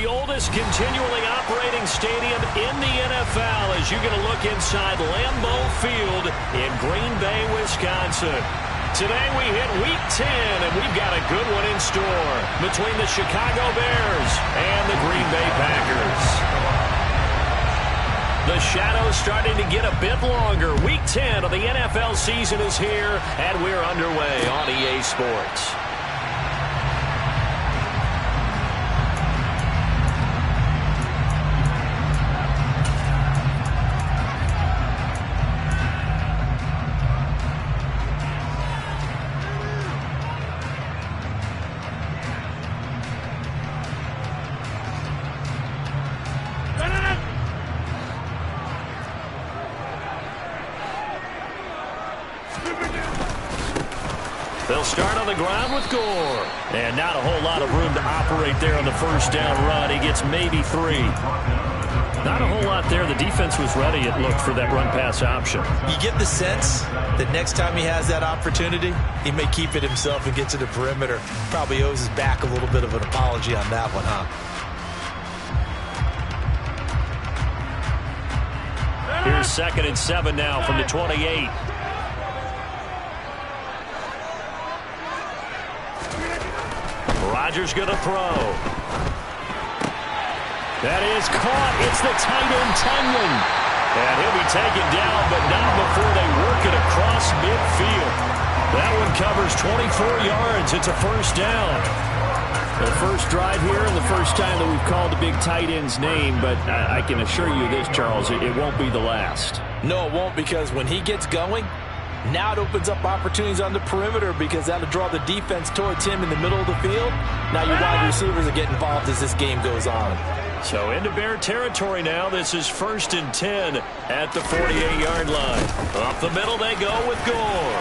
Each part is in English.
the oldest continually operating stadium in the NFL as you get a look inside Lambeau Field in Green Bay, Wisconsin. Today we hit Week 10, and we've got a good one in store between the Chicago Bears and the Green Bay Packers. The shadow's starting to get a bit longer. Week 10 of the NFL season is here, and we're underway on EA Sports. They'll start on the ground with Gore. And not a whole lot of room to operate there on the first down run. He gets maybe 3. Not a whole lot there. The defense was ready, it looked, for that run-pass option. You get the sense that next time he has that opportunity, he may keep it himself and get to the perimeter. Probably owes his back a little bit of an apology on that one, huh? Here's 2nd and 7 now from the 28. Rodgers going to throw. That is caught. It's the tight end, Tunyon. And he'll be taken down, but not before they work it across midfield. That one covers 24 yards. It's a first down. The first drive here and the first time that we've called the big tight end's name, but I can assure you this, Charles, it won't be the last. No, it won't, because when he gets going, now it opens up opportunities on the perimeter because that'll draw the defense towards him in the middle of the field. Now your wide receivers are getting involved as this game goes on. So into Bear territory now. This is 1st and 10 at the 48-yard line. Up the middle they go with Gore.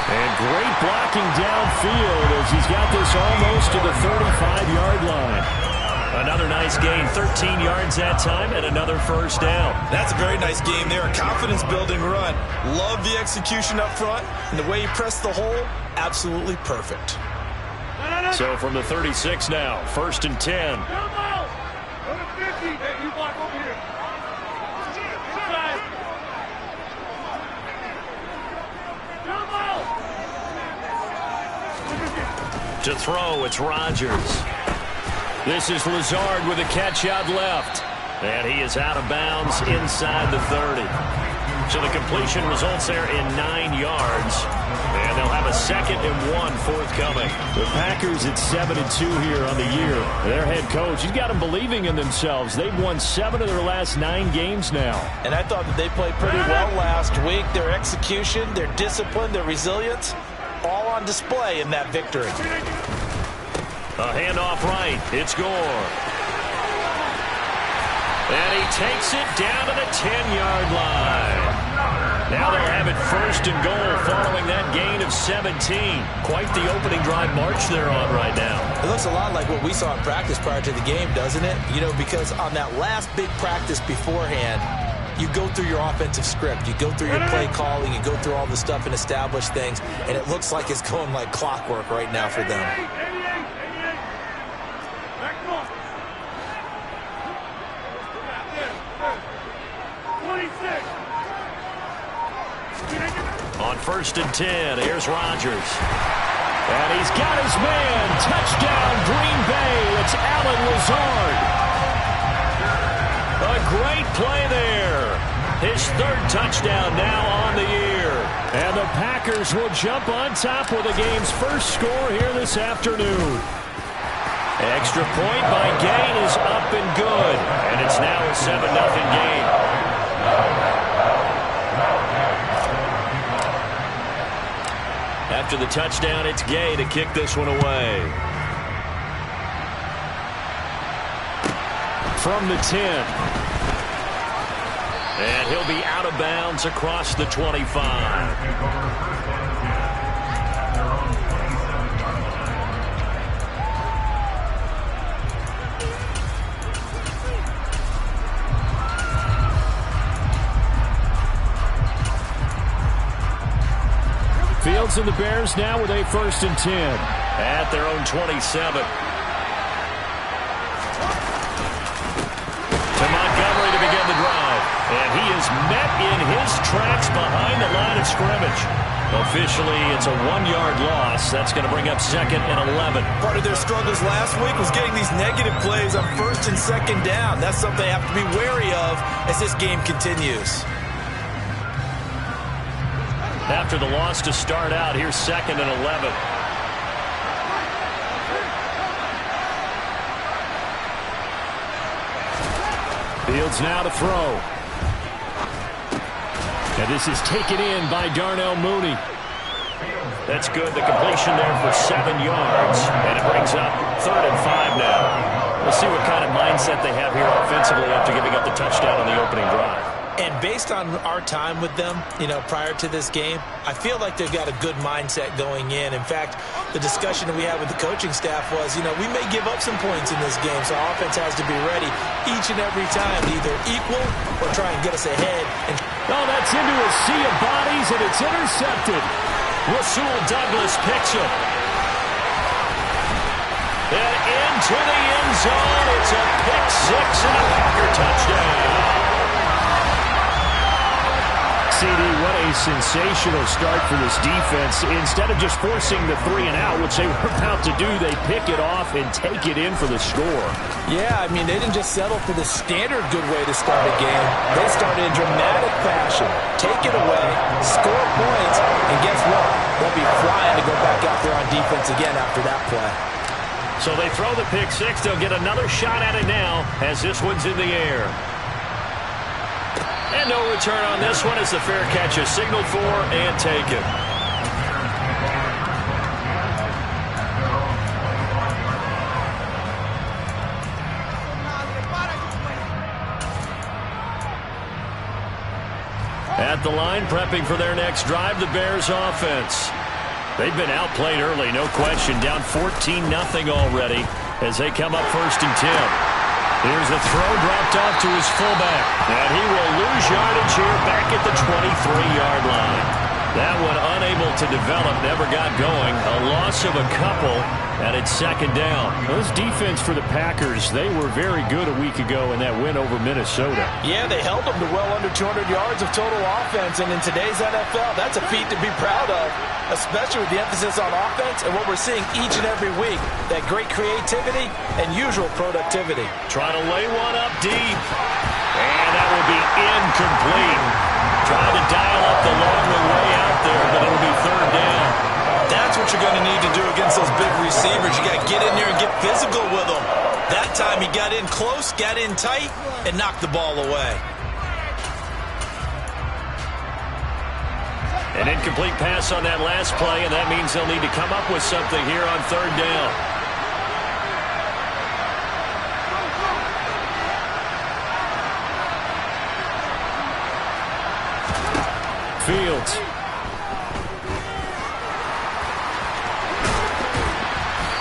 And great blocking downfield as he's got this almost to the 35-yard line. Another nice gain, 13 yards that time, and another first down. That's a very nice game there, a confidence-building run. Love the execution up front, and the way he pressed the hole, absolutely perfect. So from the 36 now, 1st and 10. To throw, it's Rodgers. This is Lazard with a catch out left. And he is out of bounds inside the 30. So the completion results there in 9 yards. And they'll have a 2nd and 1 forthcoming. The Packers at 7-2 here on the year. Their head coach, he's got them believing in themselves. They've won 7 of their last 9 games now. And I thought that they played pretty well last week. Their execution, their discipline, their resilience, all on display in that victory. A handoff right. It's Gore. And he takes it down to the 10-yard line. Now they'll have it 1st and goal following that gain of 17. Quite the opening drive march they're on right now. It looks a lot like what we saw in practice prior to the game, doesn't it? You know, because on that last big practice beforehand, you go through your offensive script. You go through your play calling. You go through all the stuff and establish things. And it looks like it's going like clockwork right now for them. On 1st and 10, here's Rodgers. And he's got his man. Touchdown, Green Bay. It's Allen Lazard. A great play there. His 3rd touchdown now on the year. And the Packers will jump on top with the game's first score here this afternoon. Extra point by Gain is up and good. And it's now a 7-0 game. After the touchdown, it's Gay to kick this one away. From the 10. And he'll be out of bounds across the 25. Fields and the Bears now with a 1st and 10 at their own 27. And he is met in his tracks behind the line of scrimmage. Officially, it's a 1-yard loss. That's going to bring up 2nd and 11. Part of their struggles last week was getting these negative plays on 1st and 2nd down. That's something they have to be wary of as this game continues. After the loss to start out, here's 2nd and 11. Fields now to throw. And this is taken in by Darnell Mooney. That's good. The completion there for 7 yards. And it brings up 3rd and 5 now. We'll see what kind of mindset they have here offensively after giving up the touchdown on the opening drive. And based on our time with them, prior to this game, I feel like they've got a good mindset going in. In fact, the discussion that we had with the coaching staff was, we may give up some points in this game, so our offense has to be ready each and every time to either equal or try and get us ahead. That's into a sea of bodies, and it's intercepted. Rasul Douglas picks him. And into the end zone. It's a pick six and a Packer touchdown. CD, what a sensational start for this defense. Instead of just forcing the 3 and out, which they were about to do, they pick it off and take it in for the score. Yeah, they didn't just settle for the standard good way to start a game. They started in dramatic fashion. Take it away, score points, and guess what? They'll be flying to go back out there on defense again after that play. So they throw the pick six. They'll get another shot at it now as this one's in the air. And no return on this one as the fair catch is signaled for and taken. At the line, prepping for their next drive, the Bears offense. They've been outplayed early, no question. Down 14-0 already as they come up 1st and 10. Here's the throw dropped off to his fullback. And he will lose yardage here back at the 23-yard line. That one unable to develop, never got going. A loss of a couple, and it's 2nd down. Those defense for the Packers, they were very good a week ago in that win over Minnesota. Yeah, they held them to well under 200 yards of total offense, and in today's NFL, that's a feat to be proud of, especially with the emphasis on offense and what we're seeing each and every week, that great creativity and usual productivity. Trying to lay one up deep, and that will be incomplete. Trying to dial up the longer way out there, but it'll be 3rd down. That's what you're going to need to do against those big receivers. You got to get in there and get physical with them. That time he got in close, got in tight, and knocked the ball away. An incomplete pass on that last play, and that means they'll need to come up with something here on 3rd down. Fields.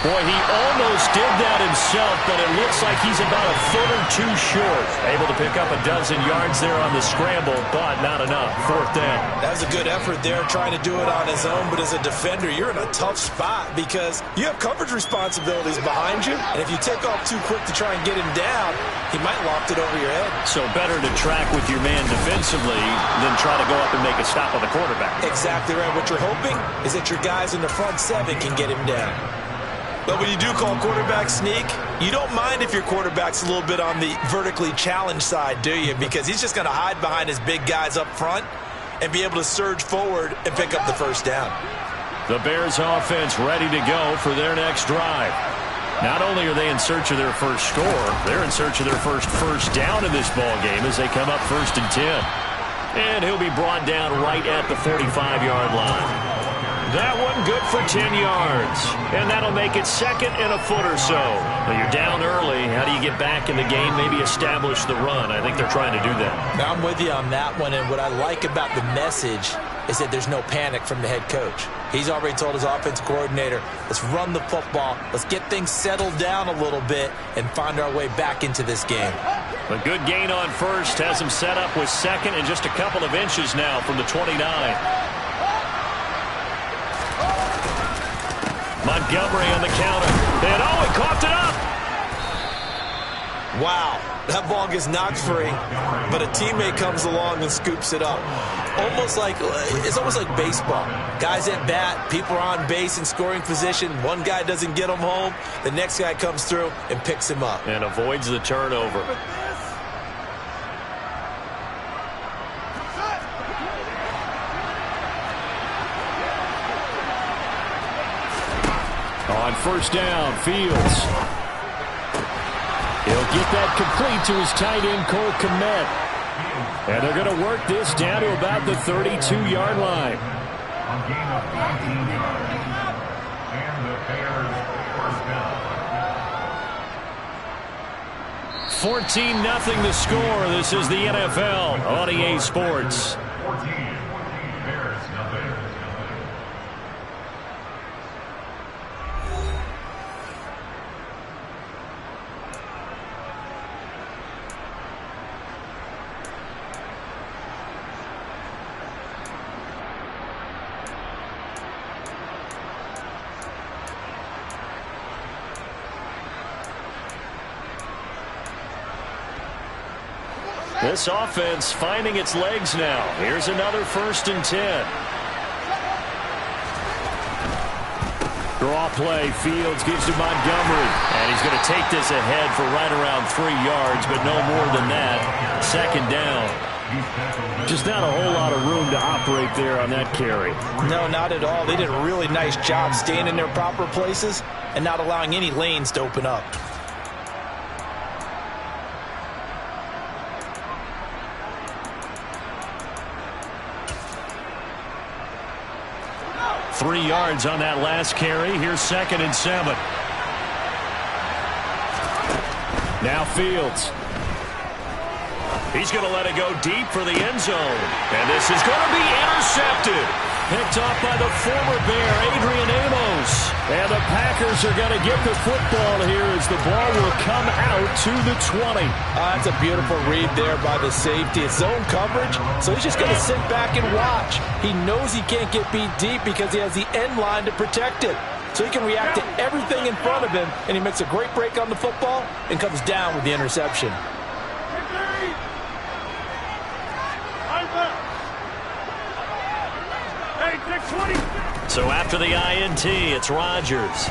Boy, he almost did that himself, but it looks like he's about a foot or two short. Able to pick up a dozen yards there on the scramble, but not enough. 4th down. That was a good effort there, trying to do it on his own, but as a defender, you're in a tough spot because you have coverage responsibilities behind you, and if you take off too quick to try and get him down, he might loft it over your head. So better to track with your man defensively than try to go up and make a stop on the quarterback. Exactly right. What you're hoping is that your guys in the front 7 can get him down. But when you do call quarterback sneak, you don't mind if your quarterback's a little bit on the vertically challenged side, do you? Because he's just going to hide behind his big guys up front and be able to surge forward and pick up the 1st down. The Bears offense ready to go for their next drive. Not only are they in search of their first score, they're in search of their first down in this ball game as they come up 1st and 10. And he'll be brought down right at the 45-yard line. That one good for 10 yards. And that'll make it 2nd and a foot or so. Well, you're down early. How do you get back in the game? Maybe establish the run. I think they're trying to do that. Now, I'm with you on that one. And what I like about the message is that there's no panic from the head coach. He's already told his offensive coordinator, let's run the football. Let's get things settled down a little bit and find our way back into this game. A good gain on 1st has him set up with 2nd and just a couple of inches now from the 29. Montgomery on the counter. And he coughed it up. Wow. That ball gets knocked free, but a teammate comes along and scoops it up. It's almost like baseball. Guys at bat, people are on base in scoring position. One guy doesn't get him home. The next guy comes through and picks him up. And avoids the turnover. On first down, Fields. He'll get that complete to his tight end, Cole Kmet. And they're going to work this down to about the 32-yard line. A gain of 19 yards. And the Bears first down. 14-0 the score. This is the NFL on EA Sports. 14. Bears nothing. This offense finding its legs now. Here's another 1st and 10. Draw play. Fields gives to Montgomery. And he's going to take this ahead for right around 3 yards, but no more than that. 2nd down. Just not a whole lot of room to operate there on that carry. No, not at all. They did a really nice job staying in their proper places and not allowing any lanes to open up. 3 yards on that last carry. Here's 2nd and 7. Now Fields. He's going to let it go deep for the end zone. And this is going to be intercepted. Picked off by the former Bear, Adrian Amos. And the Packers are going to get the football here as the ball will come out to the 20. That's a beautiful read there by the safety. It's zone coverage, so he's just going to sit back and watch. He knows he can't get beat deep because he has the end line to protect it. So he can react to everything in front of him, and he makes a great break on the football and comes down with the interception. So after the INT, it's Rodgers.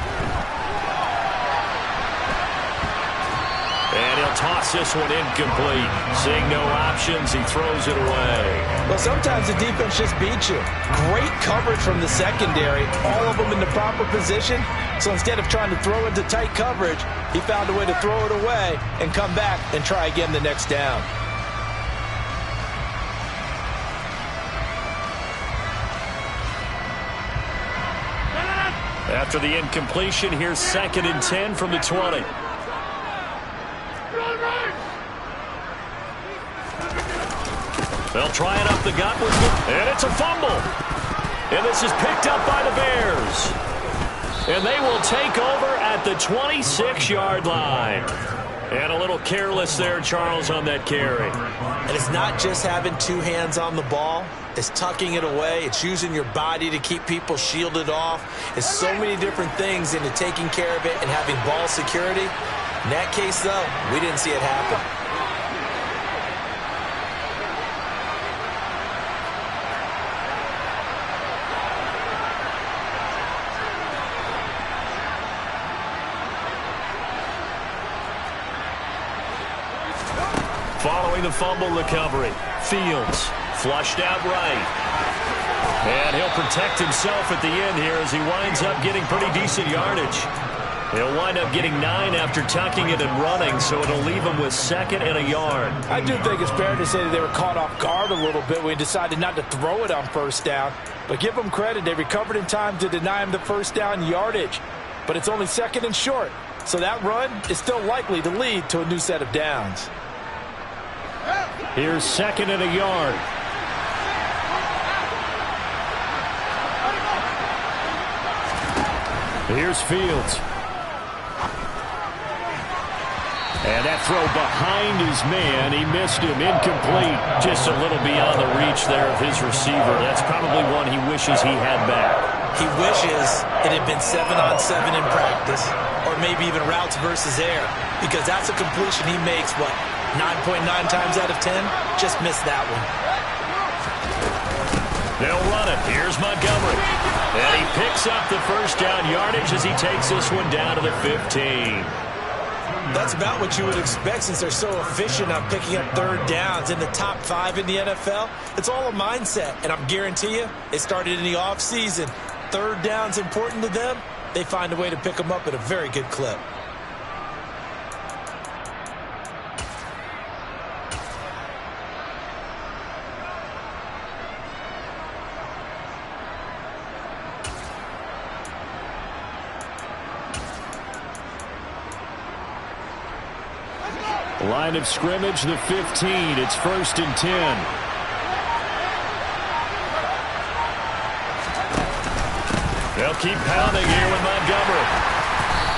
And he'll toss this one incomplete. Seeing no options, he throws it away. Well, sometimes the defense just beats you. Great coverage from the secondary, all of them in the proper position. So instead of trying to throw into tight coverage, he found a way to throw it away and come back and try again the next down. After the incompletion, here's 2nd and 10 from the 20. They'll try it up the gut with it, and it's a fumble. And this is picked up by the Bears. And they will take over at the 26-yard line. And a little careless there, Charles, on that carry. And it's not just having 2 hands on the ball. It's tucking it away. It's using your body to keep people shielded off. It's so many different things into taking care of it and having ball security. In that case, though, we didn't see it happen. Following the fumble recovery, Fields flushed out right. And he'll protect himself at the end here as he winds up getting pretty decent yardage. He'll wind up getting 9 after tucking it and running, so it'll leave him with 2nd and a yard. I do think it's fair to say that they were caught off guard a little bit when he decided not to throw it on first down. But give them credit, they recovered in time to deny him the first down yardage. But it's only 2nd and short, so that run is still likely to lead to a new set of downs. Here's 2nd and a yard. Here's Fields. And that throw behind his man, he missed him, incomplete. Just a little beyond the reach there of his receiver. That's probably one he wishes he had back. He wishes it had been 7-on-7 in practice, or maybe even routes versus air, because that's a completion he makes, 9.9 times out of 10, just missed that one. They'll run it. Here's Montgomery. And he picks up the first down yardage as he takes this one down to the 15. That's about what you would expect since they're so efficient on picking up third downs in the top 5 in the NFL. It's all a mindset, and I'm guarantee you it started in the offseason. Third down's important to them. They find a way to pick them up at a very good clip. Line of scrimmage, the 15. It's 1st and 10. They'll keep pounding here with Montgomery.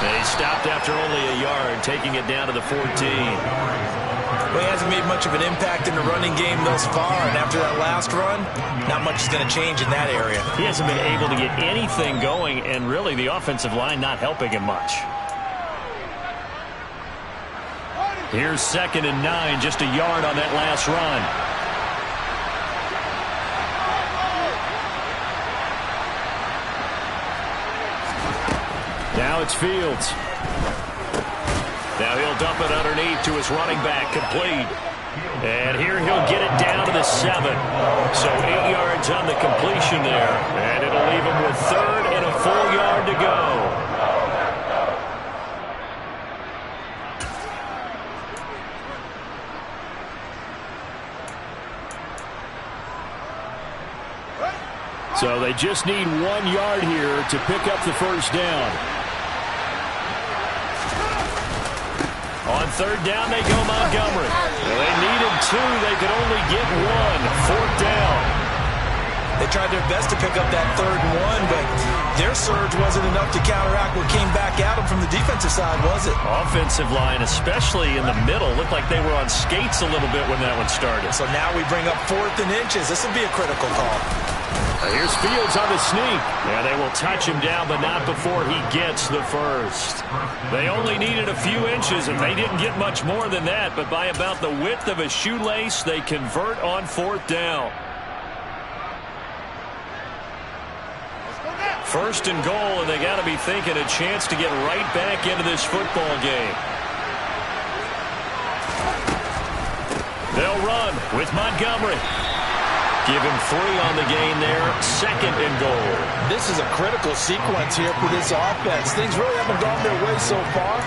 They stopped after only a yard, taking it down to the 14. Well, he hasn't made much of an impact in the running game thus far, and after that last run, not much is going to change in that area. He hasn't been able to get anything going, and really the offensive line not helping him much. Here's 2nd and 9, just a yard on that last run. Now it's Fields. Now he'll dump it underneath to his running back, complete. And here he'll get it down to the 7. So 8 yards on the completion there. And it'll leave him with 3rd and a full yard to go. So they just need 1 yard here to pick up the first down. On 3rd down, they go Montgomery. Well, they needed 2. They could only get 1. 4th down. They tried their best to pick up that 3rd and 1, but their surge wasn't enough to counteract what came back at them from the defensive side, was it? Offensive line, especially in the middle, looked like they were on skates a little bit when that one started. So now we bring up 4th and inches. This will be a critical call. Here's Fields on the sneak. Yeah, they will touch him down, but not before he gets the first. They only needed a few inches, and they didn't get much more than that, but by about the width of a shoelace, they convert on 4th down. 1st and goal, and they got to be thinking a chance to get right back into this football game. They'll run with Montgomery. Give him 3 on the gain there. 2nd and goal. This is a critical sequence here for this offense. Things really haven't gone their way so far.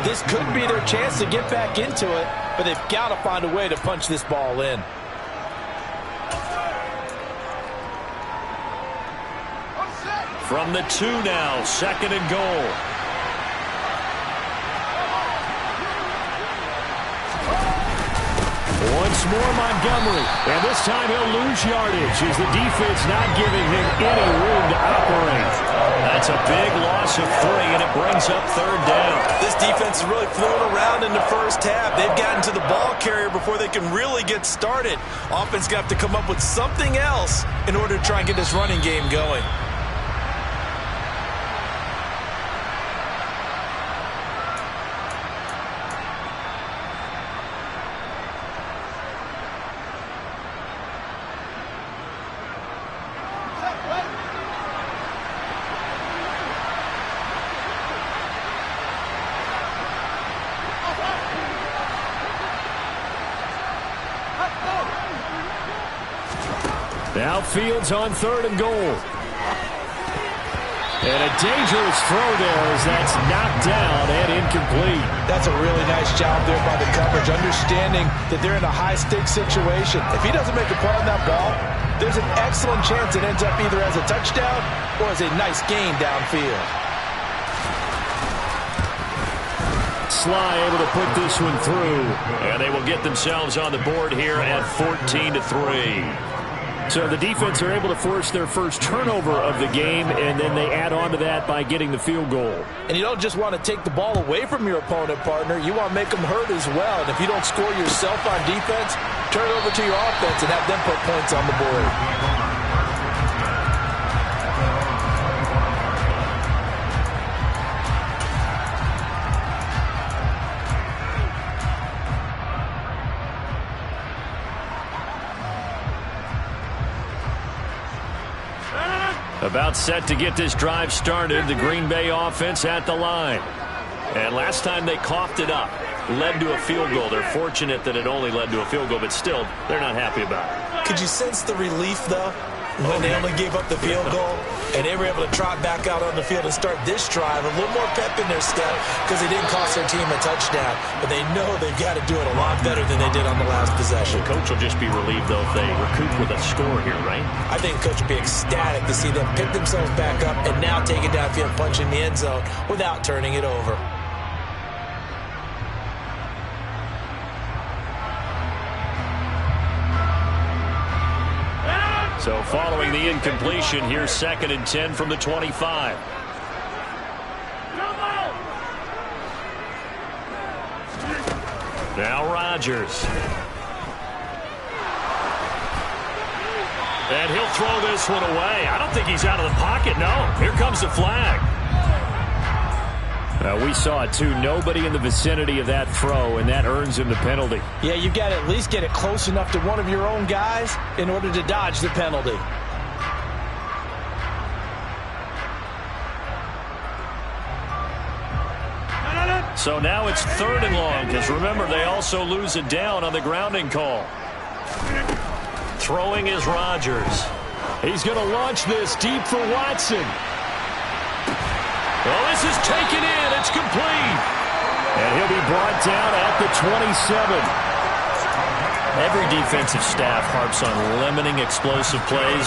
This could be their chance to get back into it, but they've got to find a way to punch this ball in. From the 2 now, 2nd and goal. Once more Montgomery, and this time he'll lose yardage as the defense not giving him any room to operate. That's a big loss of 3, and it brings up 3rd down. This defense is really flown around in the first half. They've gotten to the ball carrier before they can really get started. Offense got to come up with something else in order to try and get this running game going. Now Fields on 3rd and goal. And a dangerous throw there as that's knocked down and incomplete. That's a really nice job there by the coverage, understanding that they're in a high-stakes situation. If he doesn't make a play on that ball, there's an excellent chance it ends up either as a touchdown or as a nice gain downfield. Sly able to put this one through. And they will get themselves on the board here at 14-3. So the defense are able to force their first turnover of the game, and then they add on to that by getting the field goal. And you don't just want to take the ball away from your opponent, partner. You want to make them hurt as well. And if you don't score yourself on defense, turn it over to your offense and have them put points on the board. About set to get this drive started. The Green Bay offense at the line. And last time they coughed it up, led to a field goal. They're fortunate that it only led to a field goal, but still, they're not happy about it. Could you sense the relief, though, when they only gave up the field goal and they were able to trot back out on the field and start this drive? A little more pep in their step because they didn't cost their team a touchdown, but they know they've got to do it a lot better than they did on the last possession. The coach will just be relieved, though, if they recoup with a score here, right? I think the coach will be ecstatic to see them pick themselves back up and now take it downfield, punch in the end zone without turning it over. So following the incompletion, here's 2nd and 10 from the 25. Now Rodgers. And he'll throw this one away. I don't think he's out of the pocket, no. Here comes the flag. We saw it, too. Nobody in the vicinity of that throw, and that earns him the penalty. Yeah, you've got to at least get it close enough to one of your own guys in order to dodge the penalty. So now it's 3rd and long, because remember, they also lose it down on the grounding call. Throwing is Rodgers. He's going to launch this deep for Watson. Well, this is taken in. It's complete. And he'll be brought down at the 27. Every defensive staff harps on limiting explosive plays.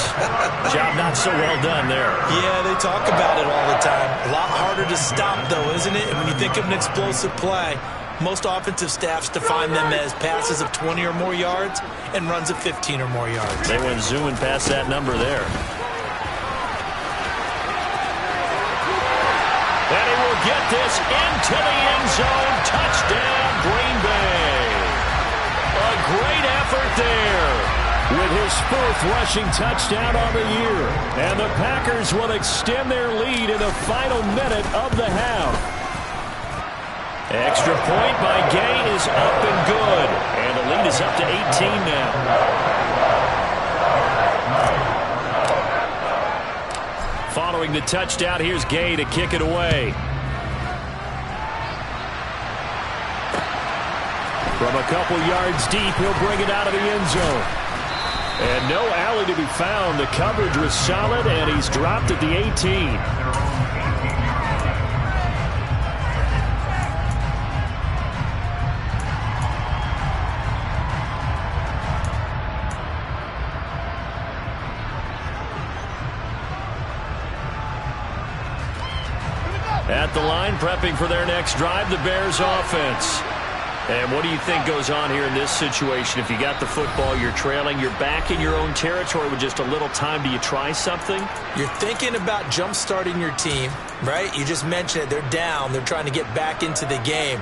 Job not so well done there. Yeah, they talk about it all the time. A lot harder to stop, though, isn't it? And when you think of an explosive play, most offensive staffs define them as passes of 20 or more yards and runs of 15 or more yards. They went zooming past that number there. And he will get this into the end zone. Touchdown, Green Bay. A great effort there with his 4th rushing touchdown on the year. And the Packers will extend their lead in the final minute of the half. Extra point by Gay is up and good. And the lead is up to 18 now. Following the touchdown, here's Gay to kick it away. From a couple yards deep, he'll bring it out of the end zone. And no alley to be found. The coverage was solid, and he's dropped at the 18. At the line, prepping for their next drive, the Bears offense. And what do you think goes on here in this situation? If you got the football, you're trailing, you're back in your own territory with just a little time. Do you try something? You're thinking about jump-starting your team, right? You just mentioned it. They're down. They're trying to get back into the game.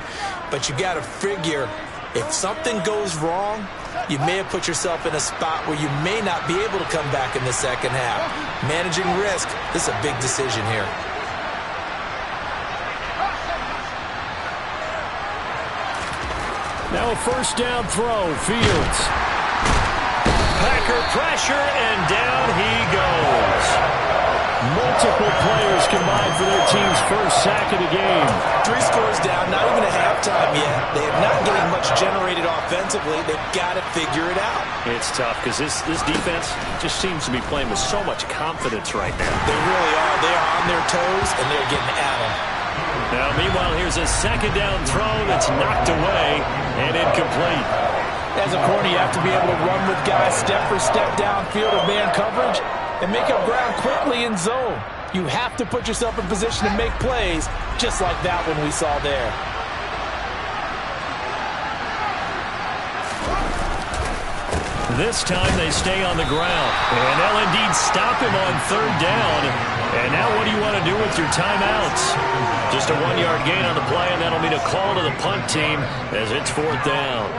But you got to figure if something goes wrong, you may have put yourself in a spot where you may not be able to come back in the second half. Managing risk, this is a big decision here. Now a 1st down throw, Fields. Packer pressure, and down he goes. Multiple players combined for their team's 1st sack of the game. 3 scores down, not even a halftime yet. They are not getting much generated offensively. They've got to figure it out. It's tough because this defense just seems to be playing with so much confidence right now. They really are. They are on their toes, and they're getting at them. Now, meanwhile, here's a 2nd down throw that's knocked away and incomplete. As a corner, you have to be able to run with guys step for step downfield of man coverage and make up ground quickly in zone. You have to put yourself in position to make plays, just like that one we saw there. This time they stay on the ground. And they'll indeed stop him on 3rd down. And now what do you want to do with your timeouts? Just a 1-yard gain on the play, and that'll mean a call to the punt team as it's 4th down.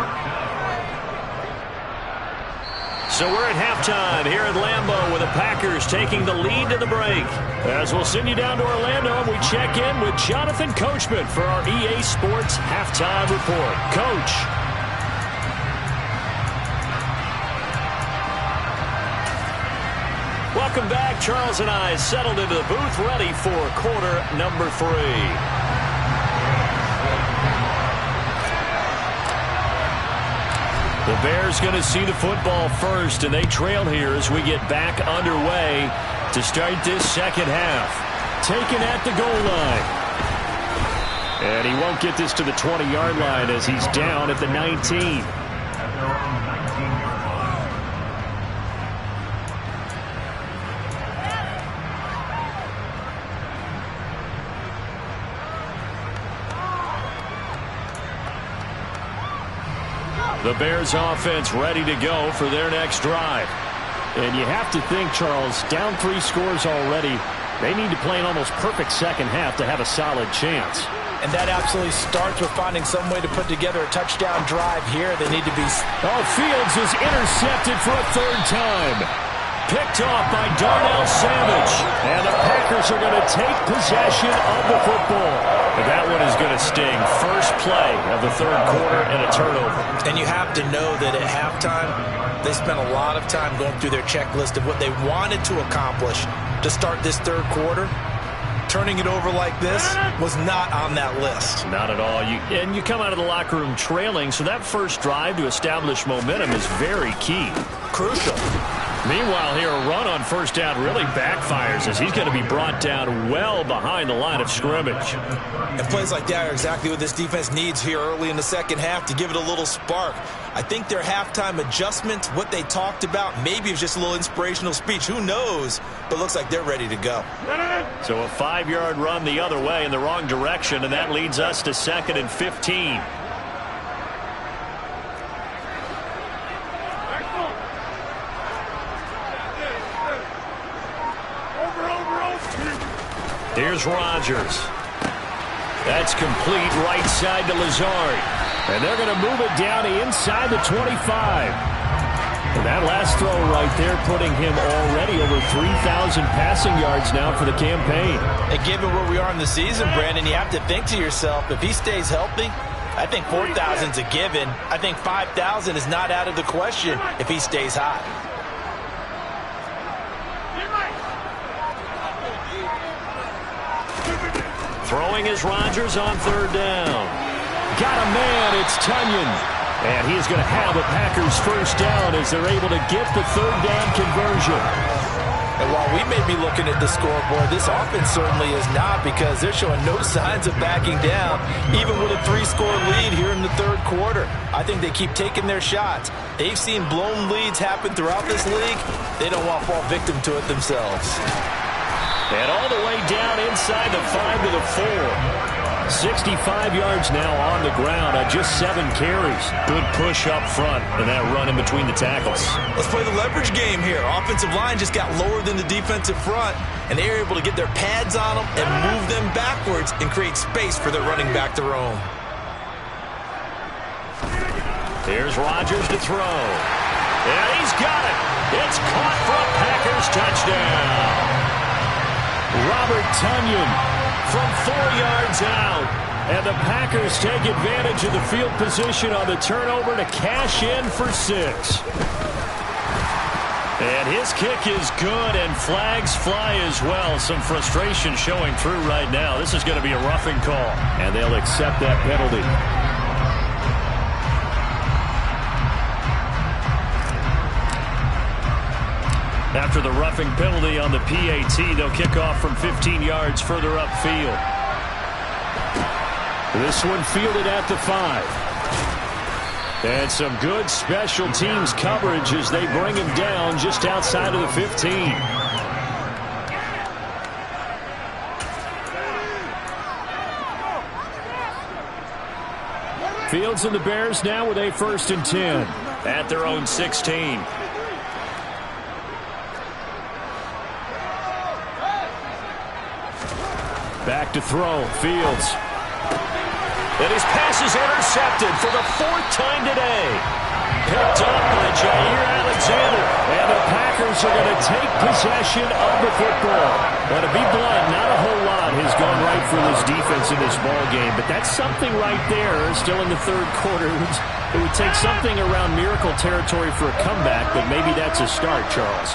So we're at halftime here at Lambeau with the Packers taking the lead to the break. As we'll send you down to Orlando, and we check in with Jonathan Coachman for our EA Sports Halftime Report. Coach. Welcome back. Charles and I settled into the booth, ready for quarter number 3. The Bears going to see the football first, and they trail here as we get back underway to start this second half. Taken at the goal line. And he won't get this to the 20-yard line as he's down at the 19. The Bears offense ready to go for their next drive. And you have to think, Charles, down 3 scores already. They need to play an almost perfect second half to have a solid chance. And that absolutely starts with finding some way to put together a touchdown drive here. They need to be... Oh, Fields is intercepted for a 3rd time. Picked off by Darnell Savage. And the Packers are going to take possession of the football. But that one is going to sting. First play of the 3rd quarter and a turnover. And you have to know that at halftime, they spent a lot of time going through their checklist of what they wanted to accomplish to start this 3rd quarter. Turning it over like this was not on that list. Not at all. And you come out of the locker room trailing, so that first drive to establish momentum is very key. Crucial. Meanwhile, here a run on first down really backfires as he's going to be brought down well behind the line of scrimmage. And plays like that are exactly what this defense needs here early in the second half to give it a little spark. I think their halftime adjustment, what they talked about, maybe it was just a little inspirational speech. Who knows? But looks like they're ready to go. So a 5-yard run the other way in the wrong direction, and that leads us to 2nd and 15. Here's Rodgers. That's complete right side to Lazard. And they're going to move it down inside the 25. And that last throw right there putting him already over 3,000 passing yards now for the campaign. And given where we are in the season, Brandon, you have to think to yourself, if he stays healthy, I think 4,000's a given. I think 5,000 is not out of the question if he stays hot. Throwing is Rodgers on 3rd down. Got a man, it's Tunyon. And he's going to have a Packers first down as they're able to get the 3rd down conversion. And while we may be looking at the scoreboard, this offense certainly is not, because they're showing no signs of backing down, even with a 3-score lead here in the 3rd quarter. I think they keep taking their shots. They've seen blown leads happen throughout this league. They don't want to fall victim to it themselves. And all the way down inside the 5 to the 4. 65 yards now on the ground on just 7 carries. Good push up front and that run in between the tackles. Let's play the leverage game here. Offensive line just got lower than the defensive front, and they were able to get their pads on them and move them backwards and create space for their running back to roam. Here's Rodgers to throw. And he's got it. It's caught for a Packers touchdown. Robert Tunyon from 4 yards out. And the Packers take advantage of the field position on the turnover to cash in for 6. And his kick is good, and flags fly as well. Some frustration showing through right now. This is going to be a roughing call, and they'll accept that penalty. After the roughing penalty on the PAT, they'll kick off from 15 yards further upfield. This one fielded at the 5. And some good special teams coverage as they bring him down just outside of the 15. Fields and the Bears now with a 1st and 10 at their own 16. Back to throw, Fields. And his pass is intercepted for the 4th time today. Picked up by Jair Alexander. And the Packers are going to take possession of the football. But to be blunt, not a whole lot has gone right for this defense in this ball game. But that's something right there, still in the 3rd quarter. It would take something around miracle territory for a comeback, but maybe that's a start, Charles.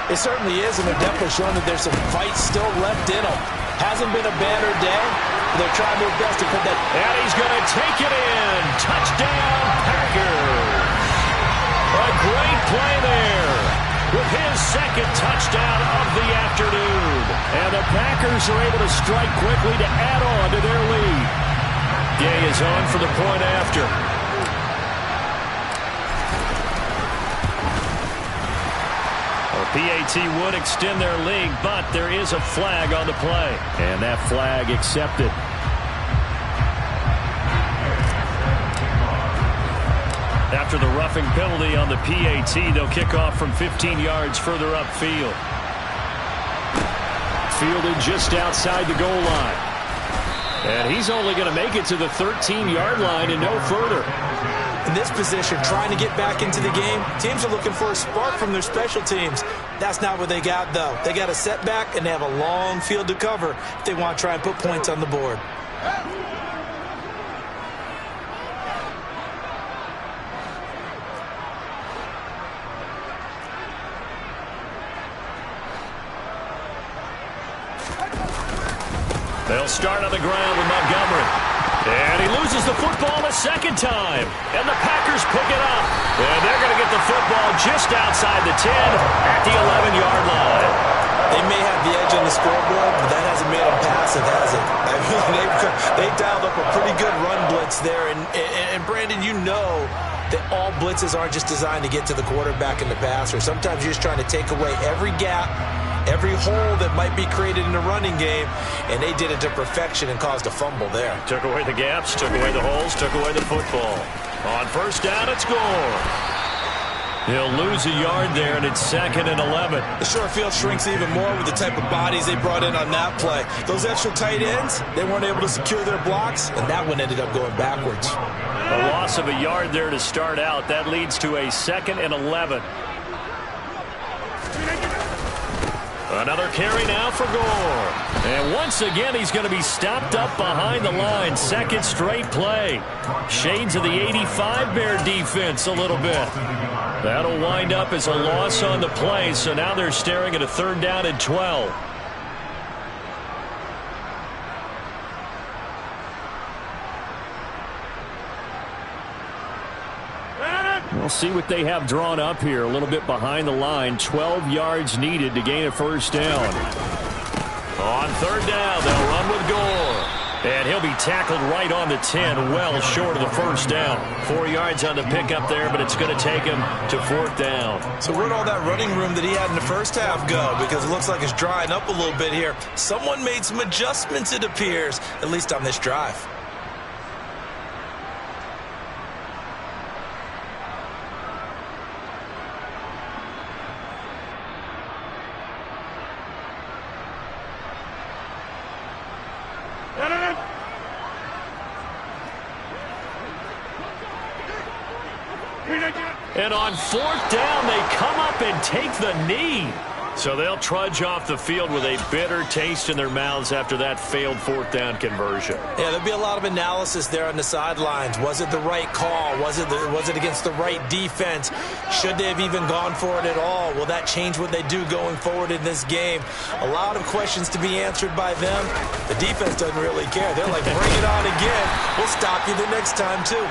It certainly is, and they're definitely showing that there's some fight still left in them. Hasn't been a banner day. They're trying their best to put that. And he's going to take it in. Touchdown, Packers. A great play there with his second touchdown of the afternoon. And the Packers are able to strike quickly to add on to their lead. Gay is on for the point after. PAT would extend their lead, but there is a flag on the play. And that flag accepted. After the roughing penalty on the PAT, they'll kick off from 15 yards further upfield. Fielded just outside the goal line. And he's only going to make it to the 13-yard line and no further. In this position, trying to get back into the game, teams are looking for a spark from their special teams. That's not what they got, though. They got a setback, and they have a long field to cover if they want to try and put points on the board. They'll start on the ground with Montgomery. And he loses the football a second time. And the Packers pick it up. And they're going to get the football just outside the 10 at the 11-yard line. They may have the edge on the scoreboard, but that hasn't made them passive, has it? I mean, they dialed up a pretty good run blitz there. And Brandon, you know that all blitzes aren't just designed to get to the quarterback and the passer. Sometimes you're just trying to take away every gap, every hole that might be created in the running game, and they did it to perfection and caused a fumble there. Took away the gaps, took away the holes, took away the football. On first down, it's Gore. He'll lose a yard there, and it's 2nd and 11. The short field shrinks even more with the type of bodies they brought in on that play. Those extra tight ends, they weren't able to secure their blocks, and that one ended up going backwards. A loss of a yard there to start out. That leads to a 2nd and 11. Another carry now for Gore. And once again, he's going to be stopped up behind the line. Second straight play. Shades of the 85 Bear defense a little bit. That'll wind up as a loss on the play, so now they're staring at a 3rd down and 12. We'll see what they have drawn up here. A little bit behind the line. 12 yards needed to gain a first down. On 3rd down, they'll run with Gore. And he'll be tackled right on the 10, well short of the first down. 4 yards on the pickup there, but it's going to take him to 4th down. So where'd all that running room that he had in the first half go? Because it looks like it's drying up a little bit here. Someone made some adjustments, it appears, at least on this drive. And on 4th down, they come up and take the knee. So they'll trudge off the field with a bitter taste in their mouths after that failed 4th down conversion. Yeah, there'll be a lot of analysis there on the sidelines. Was it the right call? Was it against the right defense? Should they have even gone for it at all? Will that change what they do going forward in this game? A lot of questions to be answered by them. The defense doesn't really care. They're like, bring it on again. We'll stop you the next time, too.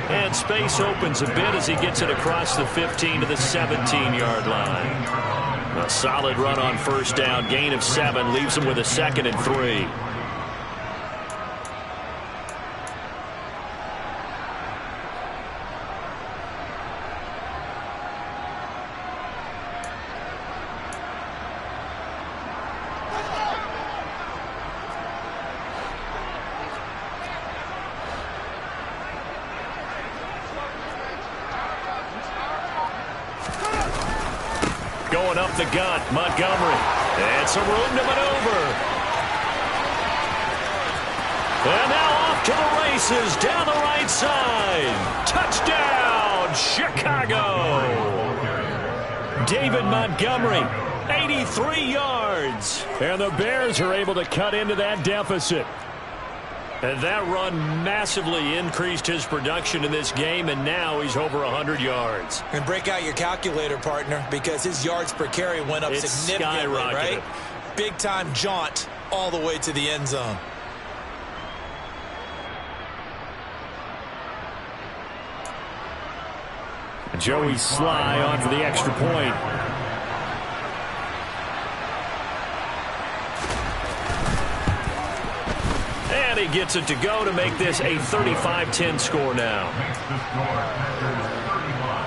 And space opens a bit as he gets it across the 15 to the 17-yard line. A solid run on first down. Gain of 7 leaves him with a 2nd and 3. Going up the gut, Montgomery. And some room to maneuver. And now off to the races down the right side. Touchdown, Chicago. David Montgomery, 83 yards. And the Bears are able to cut into that deficit. And that run massively increased his production in this game, and now he's over 100 yards. And break out your calculator, partner, because his yards per carry went up significantly, right? Big-time jaunt all the way to the end zone. Joey Sly on for the extra point. And he gets it to go to make this a 35-10 score now. Makes the score Packers 31,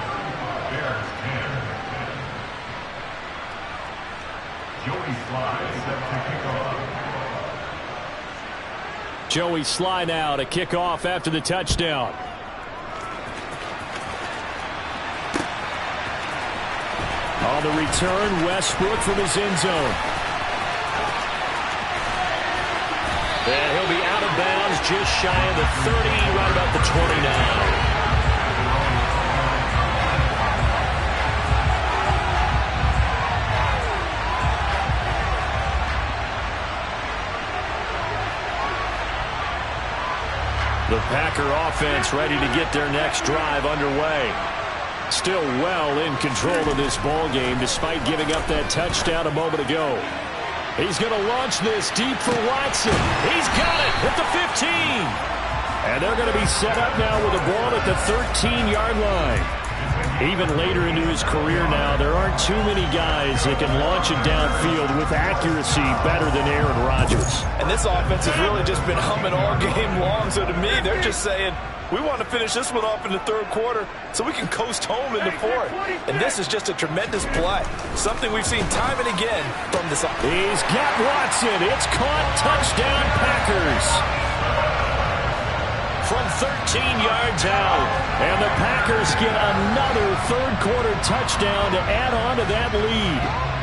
Bears 10. Joey Sly set to kick off. Joey Sly now to kick off after the touchdown. On the return, Westbrook from his end zone. And he'll be out of bounds just shy of the 30, right about the 29. The Packer offense ready to get their next drive underway. Still well in control of this ball game despite giving up that touchdown a moment ago. He's going to launch this deep for Watson. He's got it at the 15. And they're going to be set up now with the ball at the 13-yard line. Even later into his career now, there aren't too many guys that can launch it downfield with accuracy better than Aaron Rodgers. And this offense has really just been humming all game long. So to me, they're just saying, we want to finish this one off in the third quarter so we can coast home in the fourth. And this is just a tremendous play. Something we've seen time and again from this offense. He's got Watson. It's caught. Touchdown, Packers. From 13 yards out. And the Packers get another third-quarter touchdown to add on to that lead.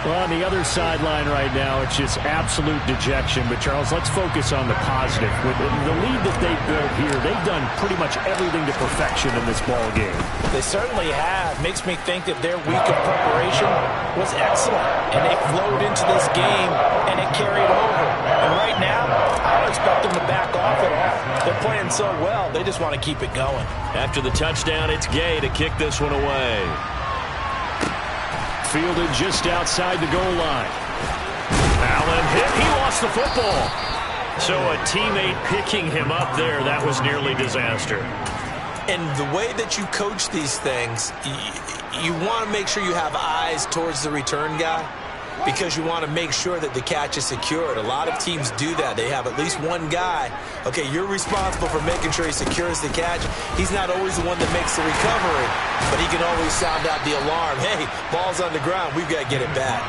Well, on the other sideline right now, it's just absolute dejection. But, Charles, let's focus on the positive. With the lead that they've built here, they've done pretty much everything to perfection in this ball game. They certainly have. Makes me think that their week of preparation was excellent. And they flowed into this game, and it carried over. And right now, I don't expect them to back off at all. They're playing so well, they just want to keep it going. After the touchdown, it's Gay to kick this one away. Fielded just outside the goal line. Allen hit. He lost the football. So a teammate picking him up there, that was nearly disaster. And the way that you coach these things, you want to make sure you have eyes towards the return guy because you want to make sure that the catch is secured. A lot of teams do that. They have at least one guy. Okay, you're responsible for making sure he secures the catch. He's not always the one that makes the recovery, but he can always sound out the alarm. Hey, ball's on the ground. We've got to get it back.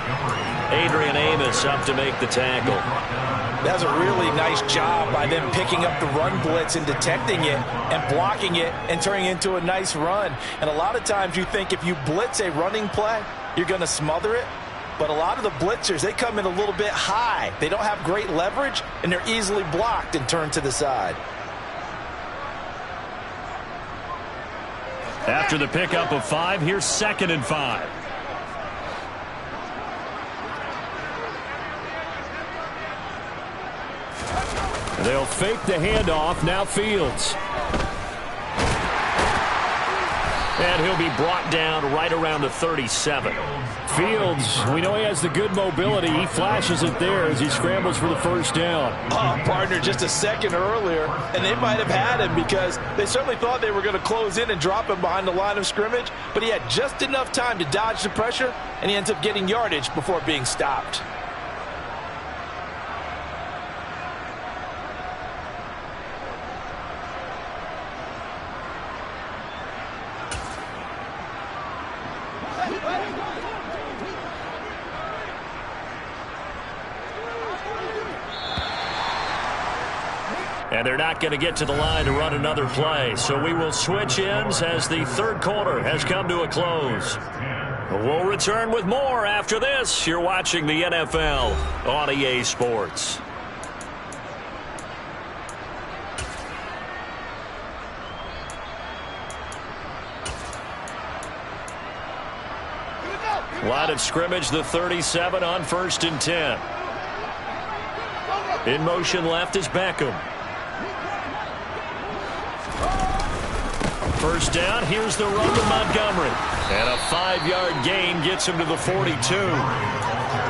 Adrian Amos up to make the tackle. That was a really nice job by them picking up the run blitz and detecting it and blocking it and turning it into a nice run. And a lot of times you think if you blitz a running play, you're going to smother it. But a lot of the blitzers, they come in a little bit high. They don't have great leverage, and they're easily blocked and turned to the side. After the pickup of 5, here's 2nd and 5. They'll fake the handoff. Now Fields. And he'll be brought down right around the 37. Fields, we know he has the good mobility. He flashes it there as he scrambles for the first down. Oh, partner, just a second earlier, and they might have had him because they certainly thought they were going to close in and drop him behind the line of scrimmage, but he had just enough time to dodge the pressure, and he ends up getting yardage before being stopped. And they're not going to get to the line to run another play. So we will switch ends as the third quarter has come to a close. We'll return with more after this. You're watching the NFL on EA Sports. Line of scrimmage, the 37 on 1st and 10. In motion left is Beckham. First down, here's the run to Montgomery. And a 5-yard gain gets him to the 42.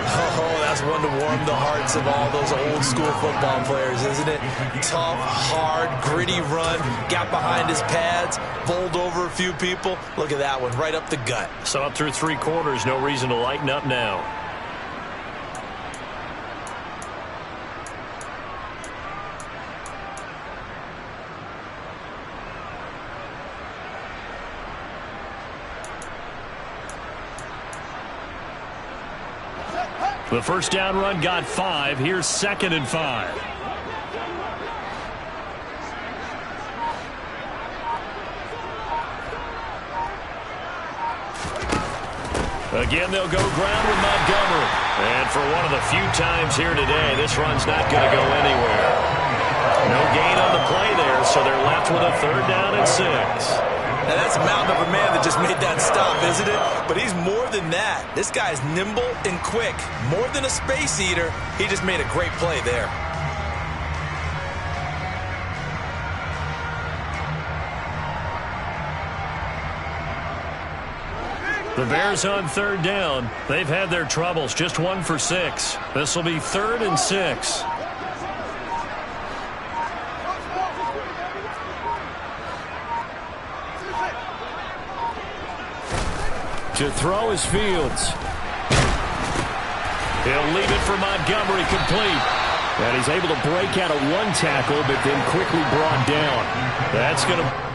Oh, that's one to warm the hearts of all those old-school football players, isn't it? Tough, hard, gritty run, got behind his pads, bowled over a few people. Look at that one, right up the gut. So up through 3 quarters, no reason to lighten up now. The first down run got 5. Here's 2nd and 5. Again, they'll go ground with Montgomery. And for one of the few times here today, this run's not going to go anywhere. No gain on the play there, so they're left with a 3rd down and 6. Now, that's a mountain of a man that just made that stop, isn't it? But he's more than that. This guy's nimble and quick. More than a space eater, he just made a great play there. The Bears on 3rd down. They've had their troubles, just 1 for 6. This will be 3rd and 6. To throw is Fields. He'll leave it for Montgomery, complete. And he's able to break out of 1 tackle, but then quickly brought down. That's going to...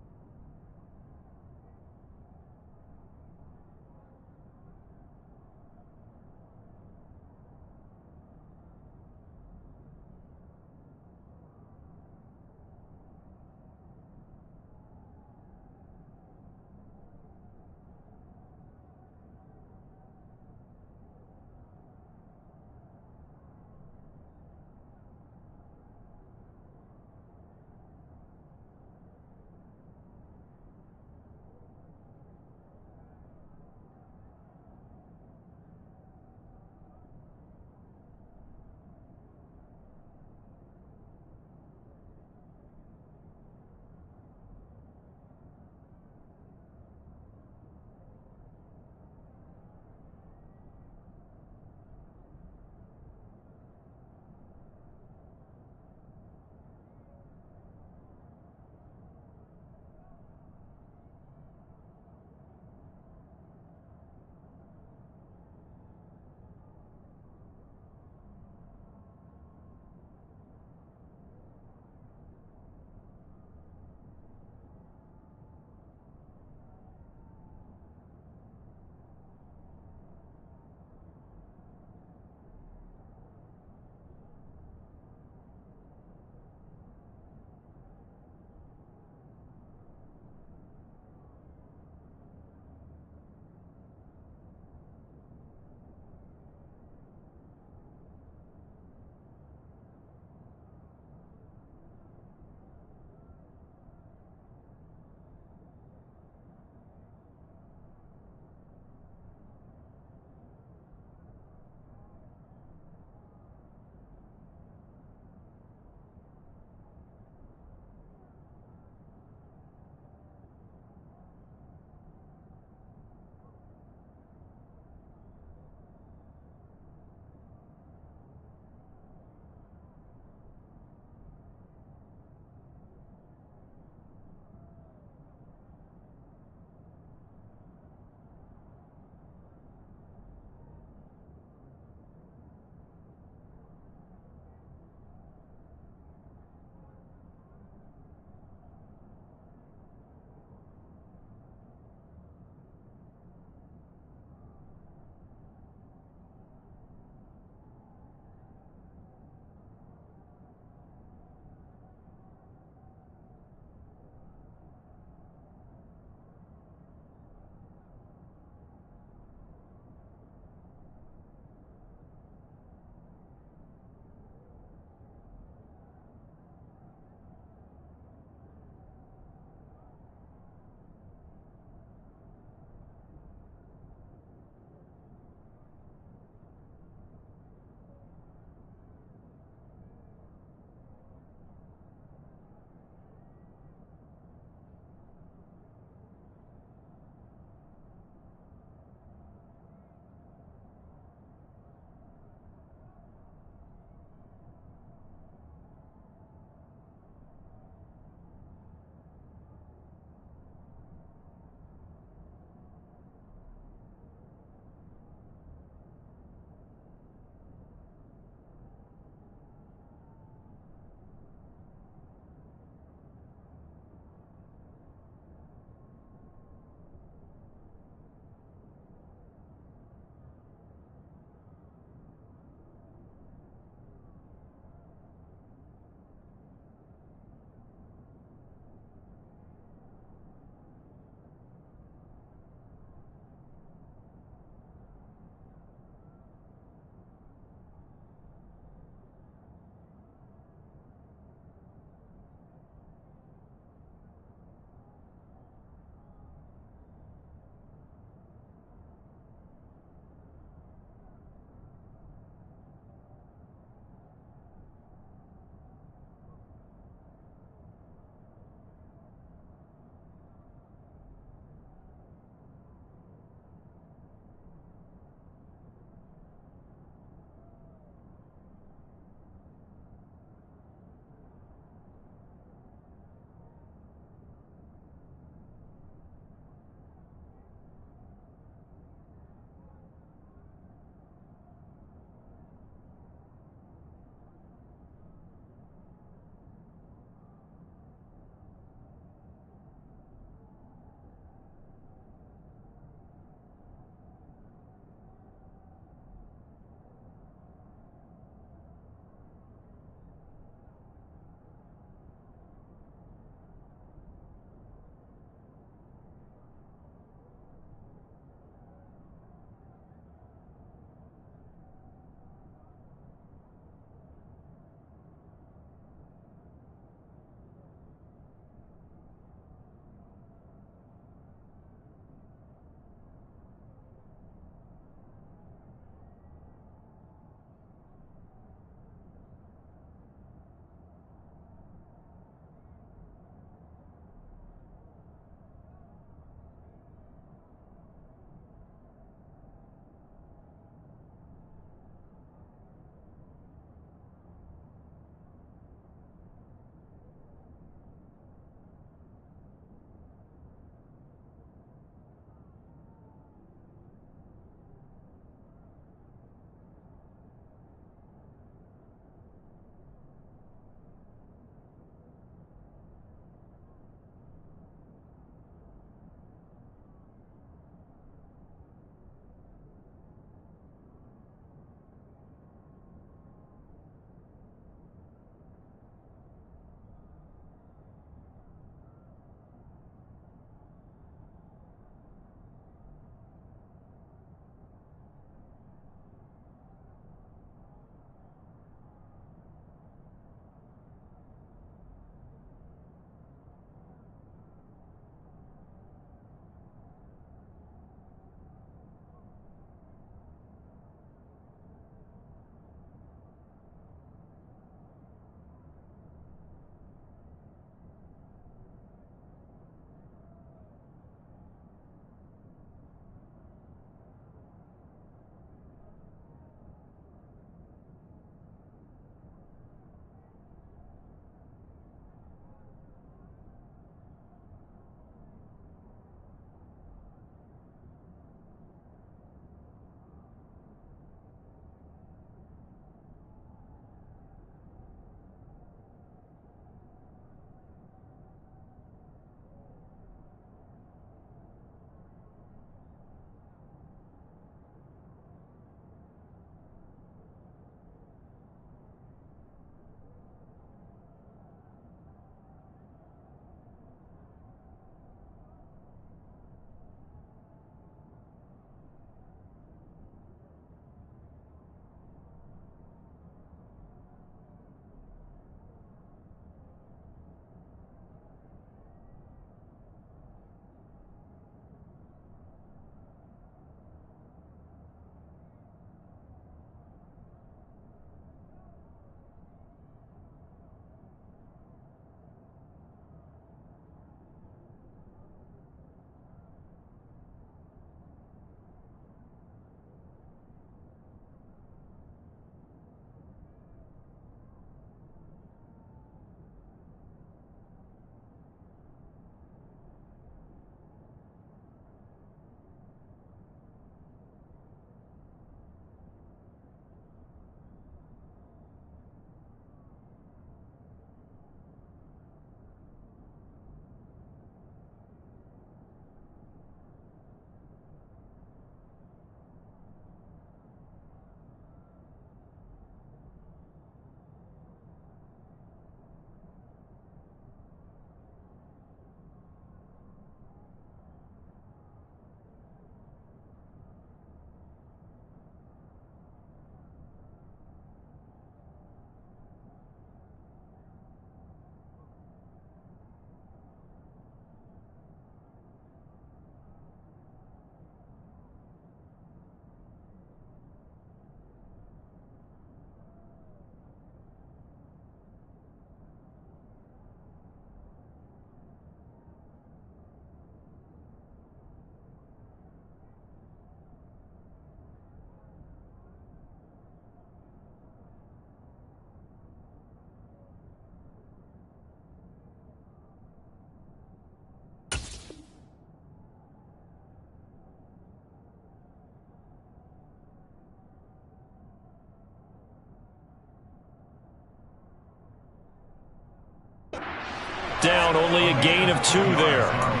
fourth down, only a gain of 2 there.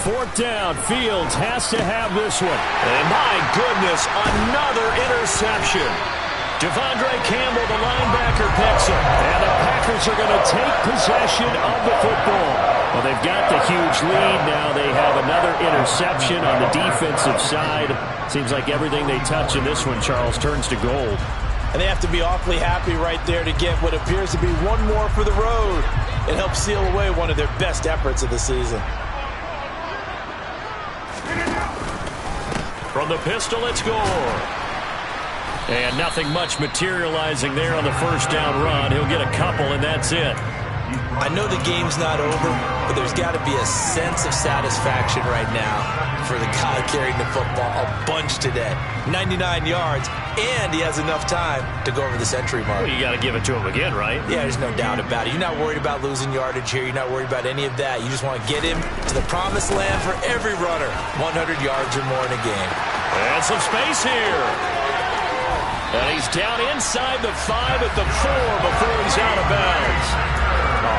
Fourth down, Fields has to have this one. And my goodness, another interception. Devondre Campbell, the linebacker, picks it. And the Packers are going to take possession of the football. Well, they've got the huge lead now. They have another interception on the defensive side. Seems like everything they touch in this one, Charles, turns to gold. And they have to be awfully happy right there to get what appears to be one more for the road. It helps seal away one of their best efforts of the season. From the pistol, it's Gore. And nothing much materializing there on the first down run. He'll get a couple, and that's it. I know the game's not over, but there's got to be a sense of satisfaction right now for the guy carrying the football a bunch today. 99 yards, and he has enough time to go over the century mark. Well, you got to give it to him again, right? Yeah, there's no doubt about it. You're not worried about losing yardage here. You're not worried about any of that. You just want to get him to the promised land for every runner. 100 yards or more in a game. And some space here. And he's down inside the 5 at the 4 before he's out of bounds.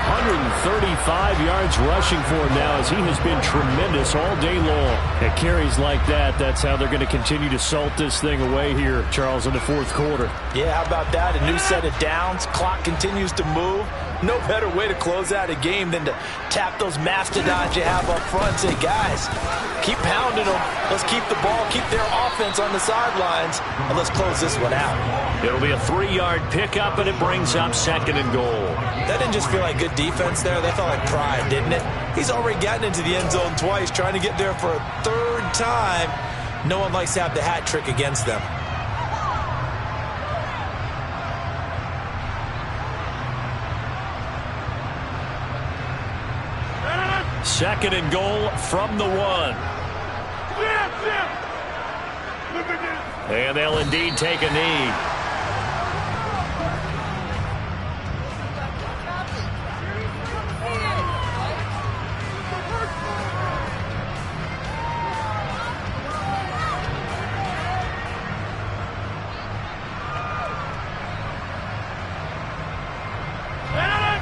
135 yards rushing for him now as he has been tremendous all day long. At carries like that, that's how they're going to continue to salt this thing away here, Charles, in the fourth quarter. Yeah, how about that? A new set of downs. Clock continues to move. No better way to close out a game than to tap those mastodons you have up front. Say, guys, keep pounding them. Let's keep the ball, keep their offense on the sidelines, and let's close this one out. It'll be a 3-yard pickup, and it brings up 2nd and goal. That didn't just feel like good defense there. That felt like pride, didn't it? He's already gotten into the end zone twice, trying to get there for a 3rd time. No one likes to have the hat trick against them. Second and goal from the 1. And they'll indeed take a knee.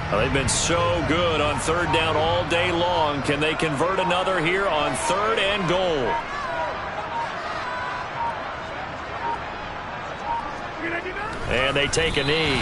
They've been so good on 3rd down all day long. Can they convert another here on 3rd and goal? And they take a knee.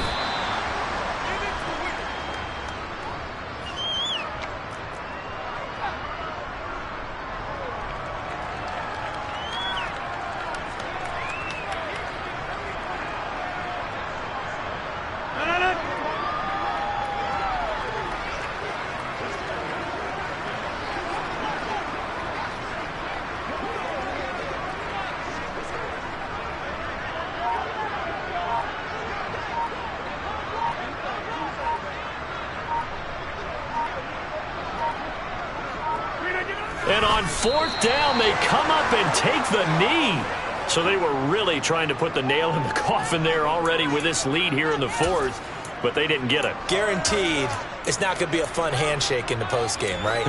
And on 4th down, they come up and take the knee. So they were really trying to put the nail in the coffin there already with this lead here in the 4th, but they didn't get it. Guaranteed, it's not going to be a fun handshake in the postgame, right?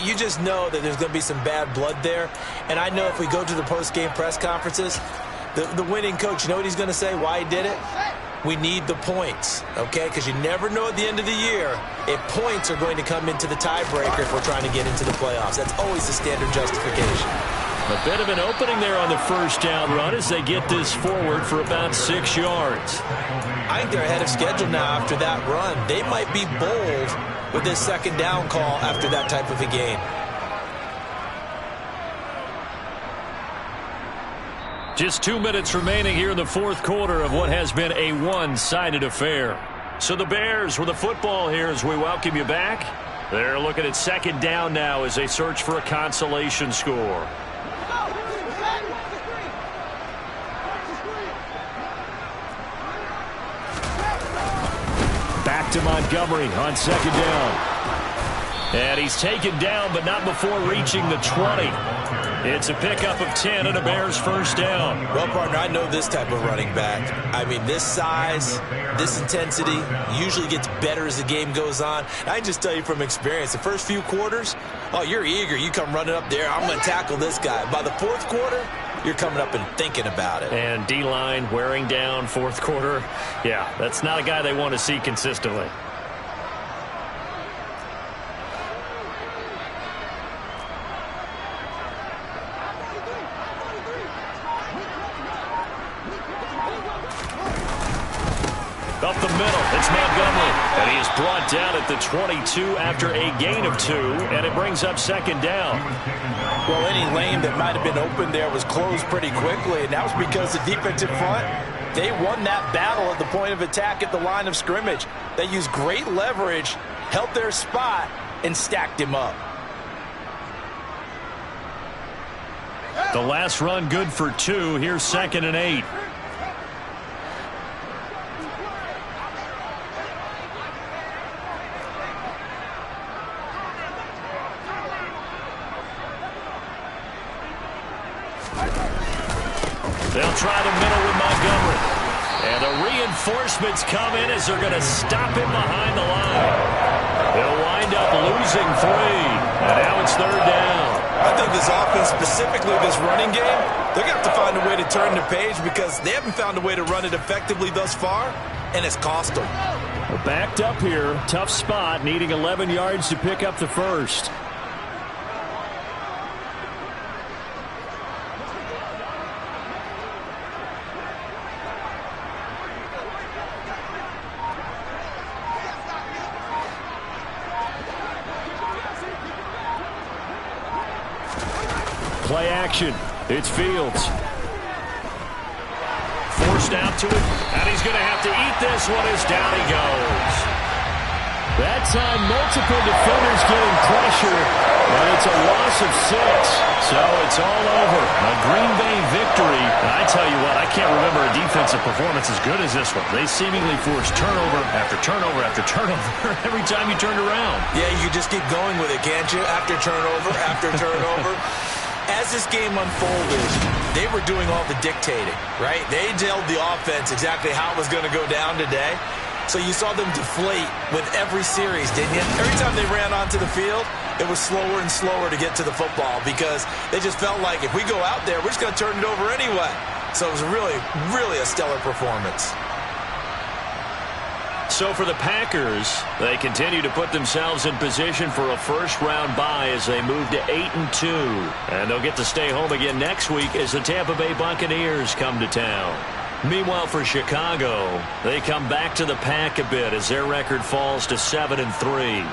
You just know that there's going to be some bad blood there. And I know if we go to the postgame press conferences, the winning coach, you know what he's going to say, why he did it? We need the points, okay? Because you never know at the end of the year if points are going to come into the tiebreaker if we're trying to get into the playoffs. That's always the standard justification. A bit of an opening there on the first down run as they get this forward for about 6 yards. I think they're ahead of schedule now after that run. They might be bold with this 2nd down call after that type of a game. Just 2 minutes remaining here in the fourth quarter of what has been a one-sided affair. So the Bears with the football here as we welcome you back. They're looking at 2nd down now as they search for a consolation score. Back to Montgomery on 2nd down. And he's taken down, but not before reaching the 20. It's a pickup of 10 and a Bears first down. Well, partner, I know this type of running back. I mean, this size, this intensity usually gets better as the game goes on. I just tell you from experience, the first few quarters, oh, you're eager. You come running up there, I'm going to tackle this guy. By the fourth quarter, you're coming up and thinking about it. And D-line wearing down fourth quarter. Yeah, that's not a guy they want to see consistently. Up the middle, it's Montgomery. And he is brought down at the 22 after a gain of 2, and it brings up second down. Well, any lane that might have been open there was closed pretty quickly, and that was because the defensive front, they won that battle at the point of attack at the line of scrimmage. They used great leverage, held their spot, and stacked him up. The last run good for 2. Here's 2nd and 8. They'll try the middle with Montgomery. And the reinforcements come in as they're going to stop him behind the line. They'll wind up losing 3. And now it's 3rd down. I think this offense, specifically this running game, they're going to have to find a way to turn the page because they haven't found a way to run it effectively thus far, and it's cost them. We're backed up here. Tough spot, needing 11 yards to pick up the first. Play action. It's Fields. Forced out to it, and he's going to have to eat this one as down he goes. That time, multiple defenders getting pressure, and it's a loss of 6. So it's all over. A Green Bay victory. And I tell you what, I can't remember a defensive performance as good as this one. They seemingly forced turnover after turnover after turnover every time you turned around. Yeah, you just keep going with it, can't you? After turnover, after turnover. As this game unfolded, they were doing all the dictating, right? They told the offense exactly how it was going to go down today. So you saw them deflate with every series, didn't you? Every time they ran onto the field, it was slower and slower to get to the football because they just felt like if we go out there, we're just going to turn it over anyway. So it was really, really a stellar performance. So for the Packers, they continue to put themselves in position for a first-round bye as they move to 8-2. And they'll get to stay home again next week as the Tampa Bay Buccaneers come to town. Meanwhile, for Chicago, they come back to the pack a bit as their record falls to 7-3.